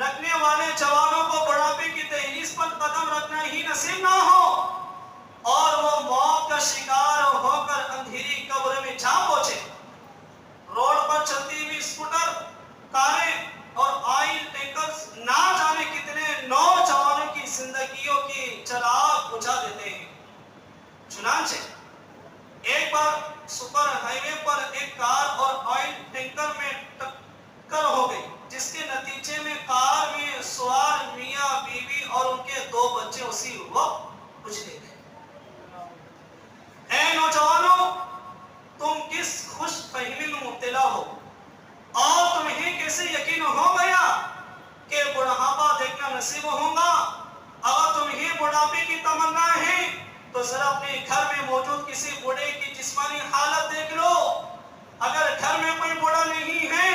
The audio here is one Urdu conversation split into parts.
رکھنے والے جوانوں کو بڑھاپے کی دہلیز پر قدم رکھنا ہی نصیب نہ ہو اور وہ موت کا شکار ہو کر اندھیری قبر میں جا پہنچے۔ روڈ پر چلتی ہوئی اسکوٹر، کاریں اور آئل ٹینکرز نہ جانے کتنے نوجوانوں کی زندگیوں کی چراغ بجھا دیتے ہیں۔ چنانچہ ایک بار سپر ہائی وے پر ایک کار اور آئل ٹینکر میں ٹکر ہو گئی، جس کے نتیجے میں کار میں سوار میاں بیوی اور ان کے 2 بچے اسی وقت اجلے گئے۔ اے نوجوانوں، تم کس خوش فہمی میں مبتلا ہو اور تمہیں کیسے یقین ہو گیا کہ بڑھاپا دیکھنا نصیب ہوگا؟ اگر تمہیں بڑھاپے کی تمنا ہے تو ذرا اپنے گھر میں موجود کسی بوڑھے کی جسمانی حالت دیکھ لو۔ اگر گھر میں کوئی بوڑھا نہیں ہے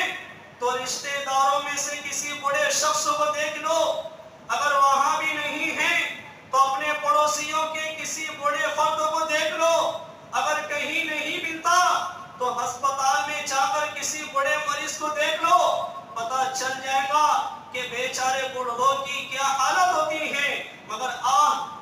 تو رشتہ داروں میں سے کسی بوڑھے شخص کو دیکھ لو۔ اگر وہاں بھی نہیں ہے تو اپنے پڑوسیوں کے کسی بوڑھے فرد کو دیکھ لو۔ اگر کہیں نہیں ملتا تو ہسپتال میں جا کر کسی بڑے مریض کو دیکھ لو۔ پتہ چل جائے گا کہ بیچارے بوڑھوں کی کیا حالت ہوتی ہے، مگر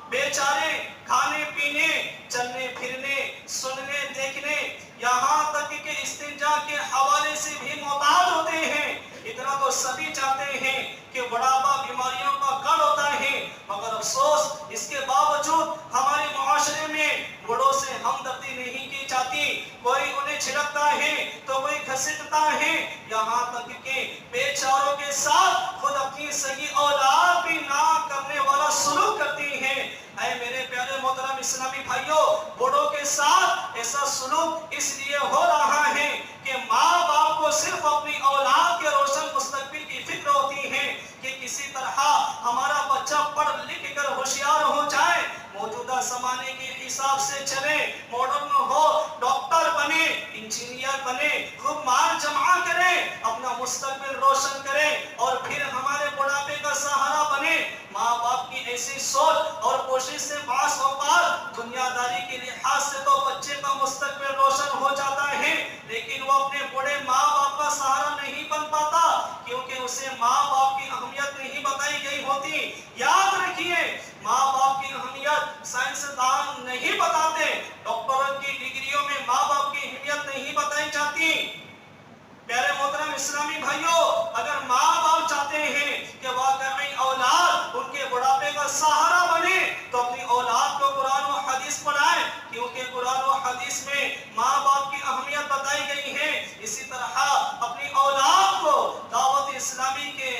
بیچارے کھانے پینے، چلنے پھرنے، سننے دیکھنے، یہاں تک کہ استنجا کے حوالے سے بھی محتاج ہوتے ہیں۔ اتنا تو سبھی چاہتے ہیں کہ بڑھاپا بیماریوں کا گڑھ ہوتا ہے، مگر افسوس اس کے باوجود ہمارے معاشرے میں بوڑھوں سے ہمدردی نہیں کی جاتی۔ کوئی انہیں چھڑکتا ہے تو کوئی گھسیٹتا ہے، یہاں تک کہ بیچاروں کے ساتھ خود اپنی صحیح اولاد بھی نہ کرنے والا سلوک کرتی ہے۔ اے میرے پیارے محترم اسلامی بھائیوں، بوڑھوں کے ساتھ ایسا سلوک اس لیے ہو رہا ہے کہ ماں باپ کو صرف اپنی اولاد کے روشن مستقبل کی فکر ہوتی ہے کہ کسی طرح ہمارا بچہ پڑھ لکھ کر ہوشیار ہو جائے، موجودہ زمانے کے حساب سے چلے، ماڈرن ہو، ڈاکٹر بنے، انجینئر بنے، خوب مال جمع کرے، اپنا مستقبل روشن کرے اور پھر ہمارے بڑھاپے کا سہارا بنے۔ ماں باپ کی ایسی سوچ اور کوشش سے بعض اوقات دنیا داری کے لحاظ سے تو بچے کا مستقبل روشن ہو جاتا ہے، لیکن وہ اپنے بڑے ماں باپ کا سہارا نہیں بن پاتا، کیونکہ اسے ماں باپ کی اہمیت نہیں بتائی گئی ہوتی۔ یاد رکھیے، ماں باپ کی اہمیت سائنسدان نہیں بتاتے، ڈاکٹروں کی ڈگریوں میں ماں باپ کی اہمیت نہیں بتائی جاتی۔ پیارے محترم اسلامی بھائیوں، اگر ماں باپ چاہتے ہیں کہ واقعی اولاد ان کے بڑھاپے کا سہارا بنے تو اپنی اولاد کو قرآن و حدیث پڑھائیں، کیونکہ قرآن و حدیث میں ماں باپ کی اہمیت بتائی گئی ہے۔ اسی طرح اپنی اولاد کو دعوت اسلامی کے